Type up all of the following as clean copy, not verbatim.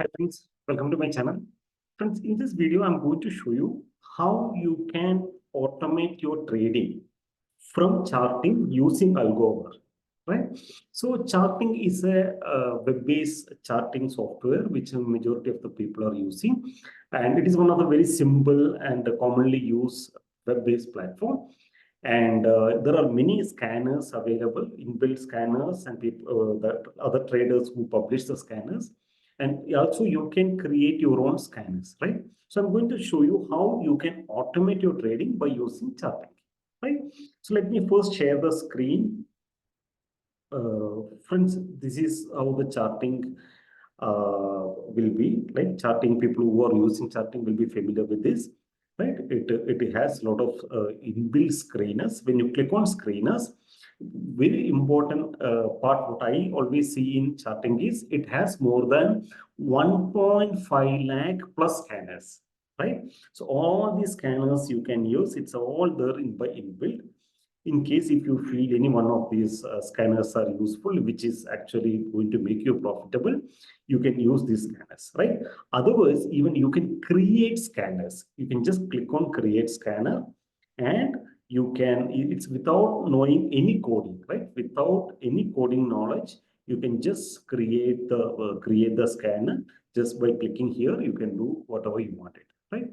Hi friends, welcome to my channel. Friends, in this video, I'm going to show you how you can automate your trading from Charting using Algower, right? So Charting is a web-based charting software which a majority of the people are using, and it is one of the very simple and commonly used web-based platform. And there are many scanners available, inbuilt scanners, and people that other traders who publish the scanners. And also you can create your own scanners, right? So I'm going to show you how you can automate your trading by using Charting, right? So let me first share the screen. Friends, this is how the charting will be. Like charting, people who are using charting will be familiar with this, right? It has a lot of inbuilt screeners. When you click on screeners, very important part what I always see in charting is it has more than 1.5 lakh plus scanners, right? So all these scanners you can use. It's all there in by inbuilt. In case if you feel any one of these scanners are useful, which is actually going to make you profitable, you can use these scanners, right? Otherwise, even you can create scanners. You can just click on create scanner, and you can, it's without knowing any coding, right? Without any coding knowledge, you can just create the scanner. Just by clicking here, you can do whatever you want it, right?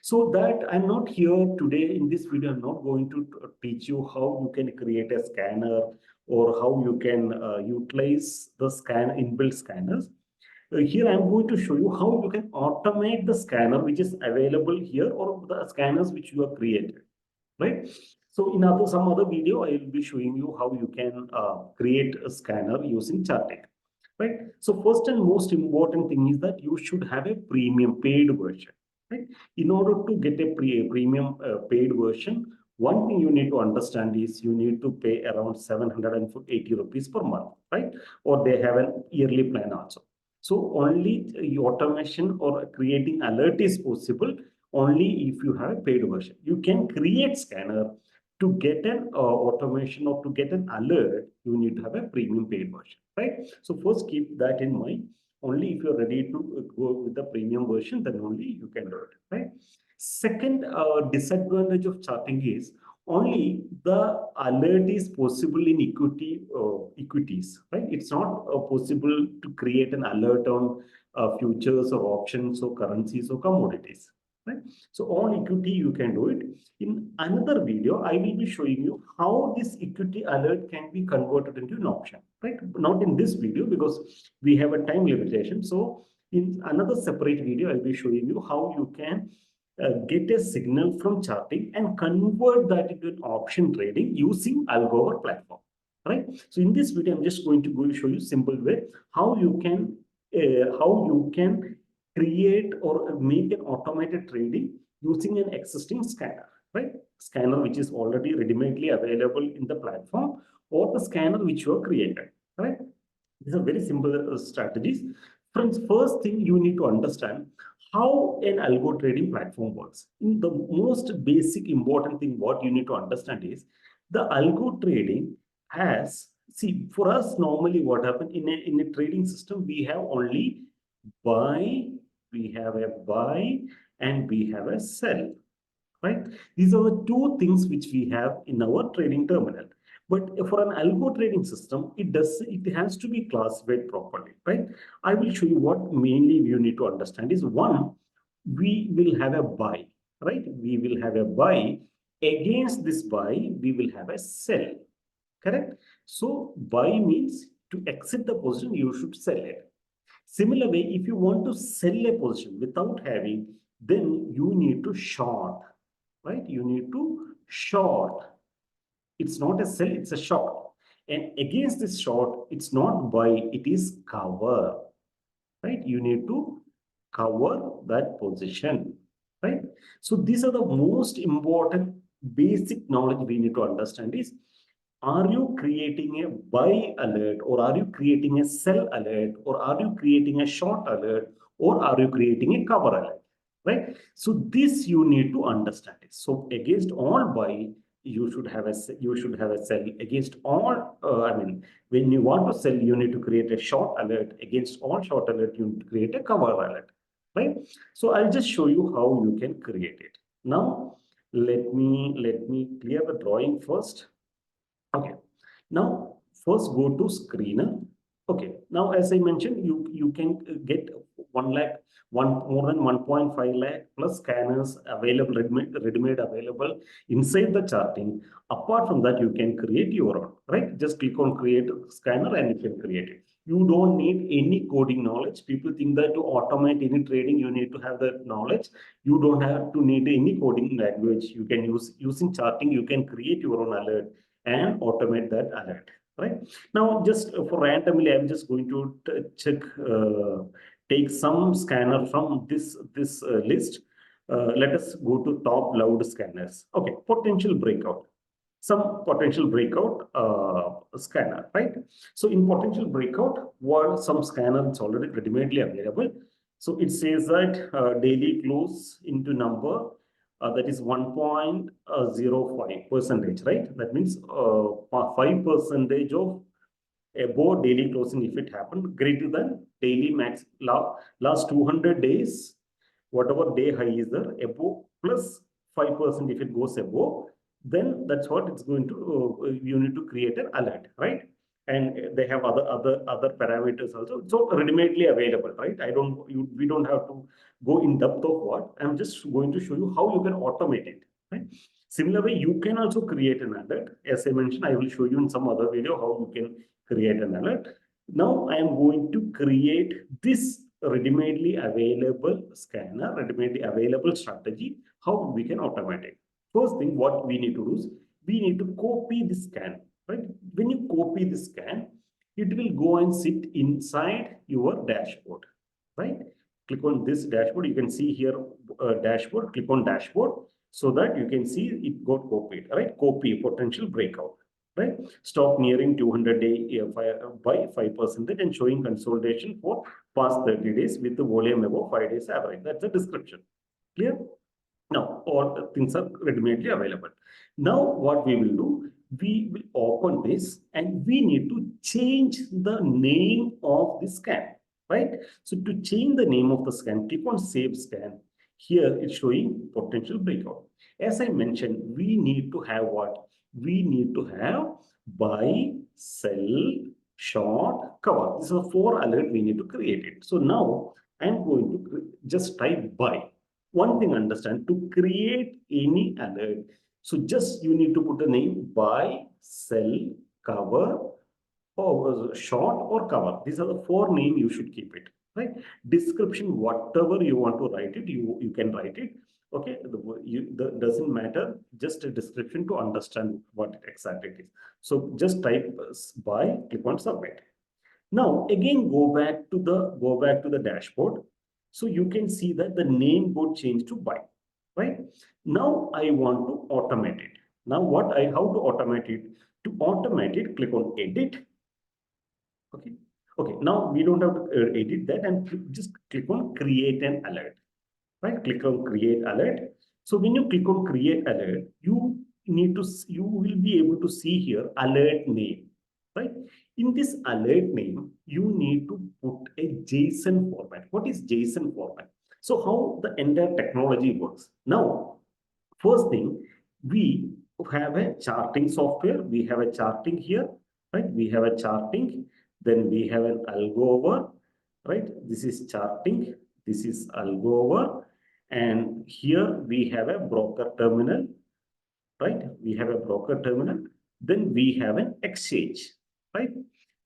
So that I'm not here today in this video, I'm not going to teach you how you can create a scanner or how you can utilize the inbuilt scanners. Here I'm going to show you how you can automate the scanner which is available here or the scanners which you have created, right? So in some other video, I will be showing you how you can create a scanner using Chartink, right? So first and most important thing is that you should have a premium paid version, right? In order to get a premium paid version, one thing you need to understand is you need to pay around 780 rupees per month, right? Or they have an yearly plan also. So only automation or creating alert is possible only if you have a paid version. You can create scanner. To get an automation or to get an alert, you need to have a premium paid version, right? So first keep that in mind. Only if you're ready to go with the premium version, then only you can do it, right? Second disadvantage of charting is only the alert is possible in equities, right? It's not possible to create an alert on futures or options or currencies or commodities, right? So on equity, you can do it. In another video, I will be showing you how this equity alert can be converted into an option, right? Not in this video because we have a time limitation. So in another separate video, I'll be showing you how you can get a signal from charting and convert that into an option trading using Algower platform, right? So in this video, I'm just going to go show you simple way how you can create or make an automated trading using an existing scanner, right? Scanner which is already ready-madely available in the platform or the scanner which you have created, right? These are very simple strategies. Friends, first thing you need to understand how an algo trading platform works. In the most basic important thing what you need to understand is the algo trading has, see, for us normally what happens in a trading system, we have only buy, we have a buy, and we have a sell, right? These are the two things which we have in our trading terminal. But for an algo trading system, it has to be classified properly, right? I will show you what mainly you need to understand is one, we will have a buy, right? We will have a buy. Against this buy, we will have a sell, correct? So buy means to exit the position, you should sell it. Similar way, if you want to sell a position without having, then you need to short, right? You need to short. It's not a sell, it's a short. And against this short, it's not buy, it is cover, right? You need to cover that position, right? So these are the most important basic knowledge we need to understand is, are you creating a buy alert or are you creating a sell alert or are you creating a short alert or are you creating a cover alert, right? So this you need to understand it. So against all buy, you should have a cell against all. I mean, when you want to sell, you need to create a short alert. Against all short alert, you need to create a cover alert, right? So I'll just show you how you can create it. Now, let me clear the drawing first. Okay. Now, first go to screener. Okay. Now, as I mentioned, you can get 1 lakh, more than 1.5 lakh plus scanners available, ready-made available inside the charting. Apart from that, you can create your own, right? Just click on create scanner and you can create it. You don't need any coding knowledge. People think that to automate any trading, you need to have that knowledge. You don't have to need any coding language. You can using charting, you can create your own alert and automate that alert, right? Now, just for randomly, I'm just going to check, take some scanner from this list. Let us go to top loud scanners. Okay, potential breakout. Some potential breakout scanner, right? So in potential breakout, what some scanner is already ready-madely available. So it says that daily close into number that is 1.05%, right? That means 5% of above daily closing if it happened, greater than daily max last 200 days, whatever day high is there, above plus 5% if it goes above, then that's what it's going to, you need to create an alert, right? And they have other parameters also. So ready-madely available, right? We don't have to go in depth of what. I'm just going to show you how you can automate it, right? Similar way, you can also create an alert. As I mentioned, I will show you in some other video how you can create an alert. Now I am going to create this ready-madely available scanner, ready-madely available strategy, how we can automate it. First thing, what we need to do is we need to copy the scan, right? When you copy the scan, it will go and sit inside your dashboard, right? Click on this dashboard. You can see here dashboard. Click on dashboard so that you can see it got copied, right? Copy potential breakout, right? Stop nearing 200-day by 5% and showing consolidation for past 30 days with the volume above 5 days average. That's the description. Clear? Now, all things are ready-madely available. Now, what we will do, we will open this and we need to change the name of the scan, right? So to change the name of the scan, click on Save Scan. Here it's showing potential breakout. As I mentioned, we need to have what? We need to have buy, sell, short, cover. These are 4 alerts we need to create it. So now I'm going to just type buy. One thing understand, to create any alert, so just you need to put a name buy, sell, cover, or short or cover. These are the 4 names you should keep it, right? Description, whatever you want to write it, you can write it. Okay, doesn't matter, just a description to understand what exactly it is. So just type buy, click on submit. Now again go back to the dashboard. So you can see that the name got changed to buy, right? Now I want to automate it. Now how to automate it? To automate it, click on edit. Okay. Okay. Now we don't have to edit that and just click on create an alert, right? Click on create alert. So when you click on create alert, you will be able to see here alert name, right? In this alert name, you need to put a JSON format. What is JSON format? So how the entire technology works. Now, first thing, we have a charting software. We have a charting here, right? We have a charting. Then we have an Algower, right? This is charting. This is Algower. And here we have a broker terminal, right? We have a broker terminal. Then we have an exchange, right?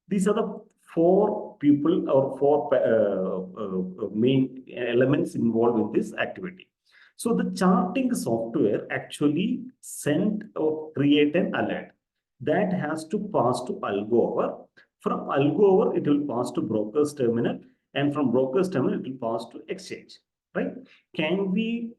These are the 4 people or 4 main elements involved in this activity. So the charting software actually send or create an alert that has to pass to Algover. From Algover, it will pass to broker's terminal, and from broker's terminal, it will pass to exchange, right? Can we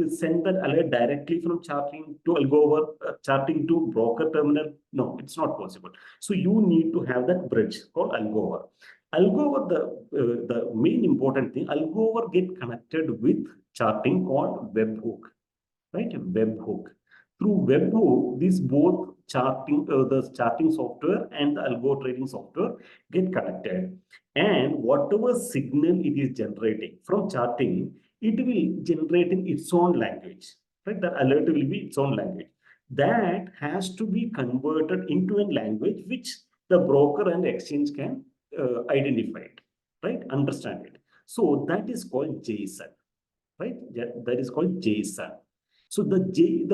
send that alert directly from charting to Algover, charting to broker terminal? No, it's not possible. So you need to have that bridge called Algover. Algover, the main important thing, Algover get connected with charting called webhook, right? Webhook. Through webhook, these both the charting software and the algo trading software get connected. And whatever signal it is generating from charting, it will generate in its own language, right? The alert will be its own language. That has to be converted into a language which the broker and exchange can identify it, right? Understand it. So that is called JSON, right? That is called JSON. So the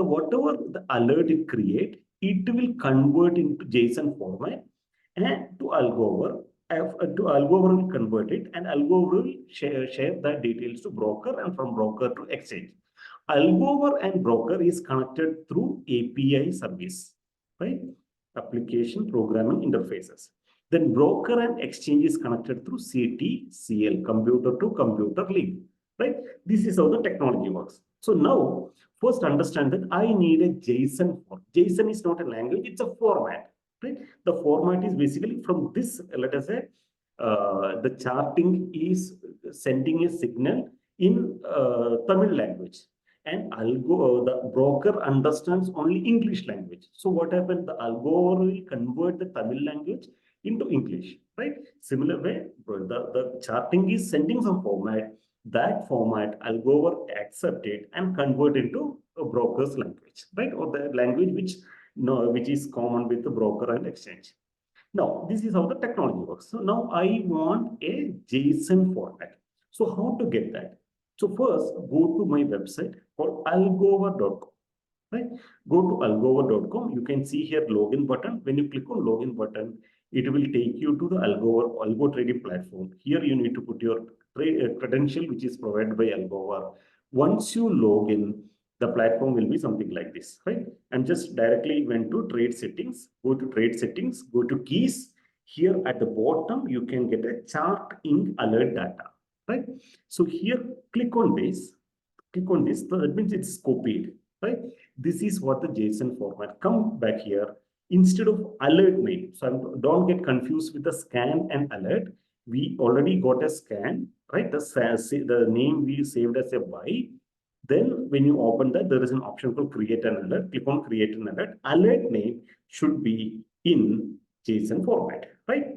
whatever the alert it create, it will convert into JSON format and to Algower. To Algover will convert it, and Algover will share the details to broker and from broker to exchange. Algover and broker is connected through API service, right? Application programming interfaces. Then broker and exchange is connected through CTCL, computer to computer link, right? This is how the technology works. So now, first understand that I need a JSON form. JSON is not a language, it's a format, right? The format is basically from this, let us say, the charting is sending a signal in Tamil language. And the broker understands only English language. So what happens? The algo will convert the Tamil language into English, right? Similar way, the charting is sending some format. That format, Algover accept it and convert into a broker's language, right? Or the language which is common with the broker and exchange. Now, this is how the technology works. So now I want a JSON format. So how to get that? So first, go to my website called algover.com. Right? Go to algover.com. You can see here login button. When you click on login button, it will take you to the algo trading platform. Here you need to put your credential, which is provided by Algower. Once you log in, the platform will be something like this, right? And just directly went to trade settings, go to trade settings, go to keys. Here at the bottom, you can get a Chartink alert data, right? So here, click on this. So that means it's copied, right? This is what the JSON format. Come back here. Instead of alert name, so don't get confused with the scan and alert. We already got a scan, right? The name we saved as a buy. Then when you open that, there is an option called create an alert. Click on create an alert. Alert name should be in JSON format, right?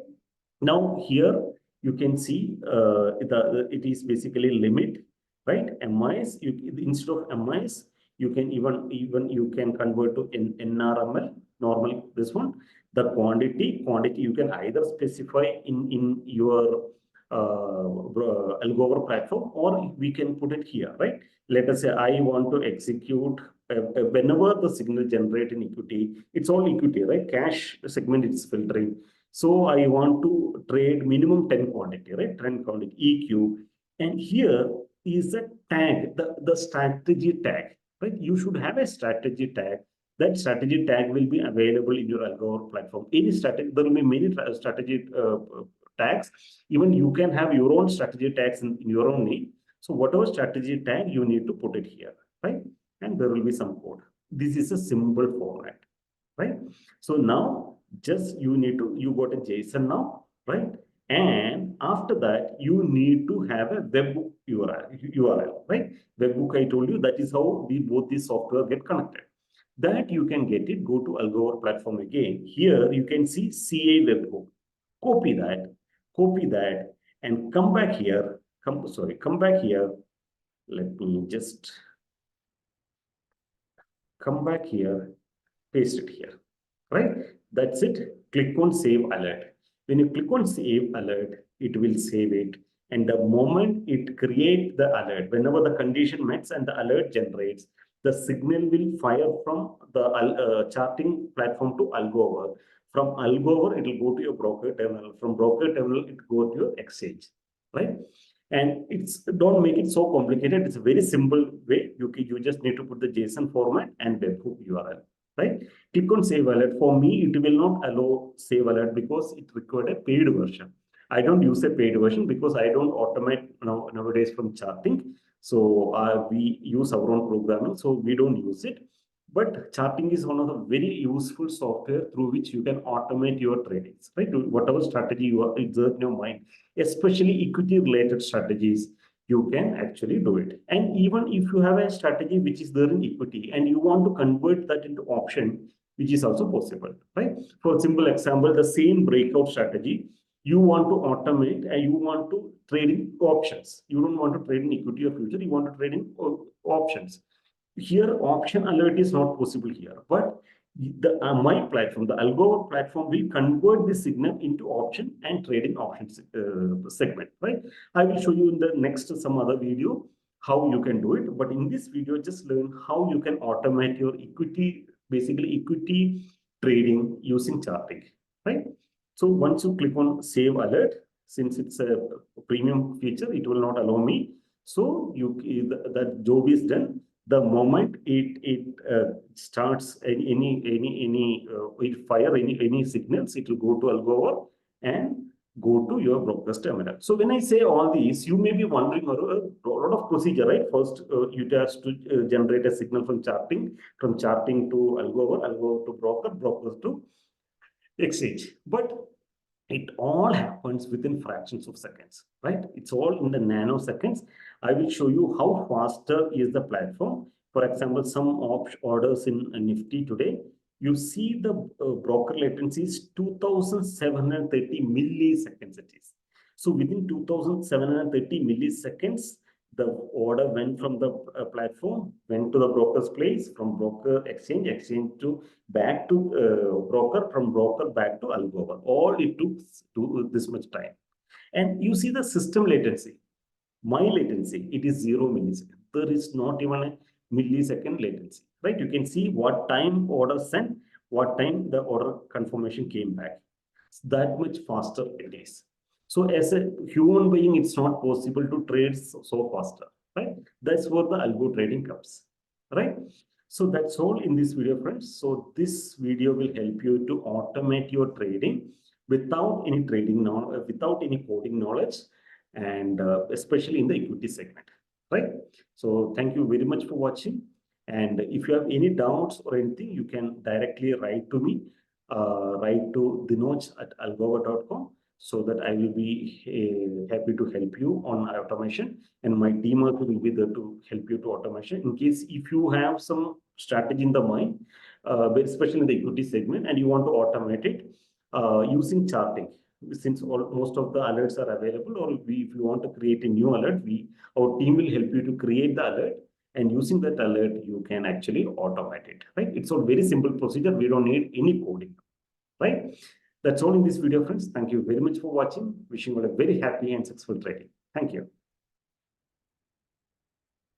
Now here you can see it is basically limit, right? MIS, instead of MIS, you can even you can convert to NRML, normal this one. The quantity you can either specify in your Algover platform, or we can put it here, right? Let us say I want to execute whenever the signal generate in equity, it's all equity, right? Cash segment it's filtering. So I want to trade minimum 10 quantity, right? 10 quantity EQ. And here is a tag, the strategy tag, right? You should have a strategy tag. That strategy tag will be available in your Algover platform. Any strategy, there will be many strategy tags. Even you can have your own strategy tags in your own name. So whatever strategy tag, you need to put it here, right? And there will be some code. This is a symbol format, right? So now just you got a JSON now, right? And after that, you need to have a webhook URL, right? Webhook, I told you, that is how both these software get connected. That you can get it, go to Algover platform again. Here you can see CA webhook. Copy that, and come back here. Come back here. Let me just come back here, paste it here, right? That's it. Click on save alert. When you click on save alert, it will save it. And the moment it creates the alert, whenever the condition meets and the alert generates, the signal will fire from the charting platform to Algover. From Algover, it will go to your broker terminal. From broker terminal, it will go to your exchange, right? And don't make it so complicated. It's a very simple way. You just need to put the JSON format and webhook URL, right? Click on save alert. For me, it will not allow save alert because it required a paid version. I don't use a paid version because I don't automate nowadays from Chartink. So we use our own programming, so we don't use it. But Chartink is one of the very useful software through which you can automate your tradings, right? Whatever strategy you exert in your mind, especially equity related strategies. you can actually do it. And even if you have a strategy which is there in equity and you want to convert that into option, which is also possible, right? For a simple example, the same breakout strategy, you want to automate and you want to trade in options. You don't want to trade in equity or future, you want to trade in options. Here, option alert is not possible here, but my platform, the Algower platform, will convert this signal into option and trading options segment, right? I will show you in the next some other video how you can do it. But in this video, just learn how you can automate your equity, basically equity trading using Chartink, right? So once you click on save alert, since it's a premium feature, it will not allow me. So that job is done. The moment it starts it fire any signals, it will go to Algower and go to your broker's terminal. So when I say all these, you may be wondering a lot of procedure, right? First, you have to generate a signal from Chartink to Algower to broker to exchange. But it all happens within fractions of seconds, right? It's all in the nanoseconds. I will show you how faster is the platform. For example, some orders in Nifty today, you see the broker latency is 2730 milliseconds it is. So within 2730 milliseconds, the order went from the platform, went to the broker's place, from broker exchange to back to broker, from broker back to Algover. All it took to this much time. And you see the system latency. My latency, it is 0 millisecond. There is not even a millisecond latency, right? You can see what time order sent, what time the order confirmation came back. It's that much faster it is. So as a human being, it's not possible to trade so faster, right? That's where the algo trading comes, right? So that's all in this video, friends. So this video will help you to automate your trading without any without any coding knowledge, and especially in the equity segment, right? So thank you very much for watching. And if you have any doubts or anything, you can directly write to me, write to dinoj@algower.com, so that I will be happy to help you on automation, and my team also will be there to help you to automation. In case if you have some strategy in the mind, especially in the equity segment, and you want to automate it using Chartink, since most of the alerts are available, or if you want to create a new alert, our team will help you to create the alert, and using that alert, you can actually automate it, right? It's a very simple procedure. We don't need any coding, right? That's all in this video, friends. Thank you very much for watching. Wishing you all a very happy and successful trading. Thank you.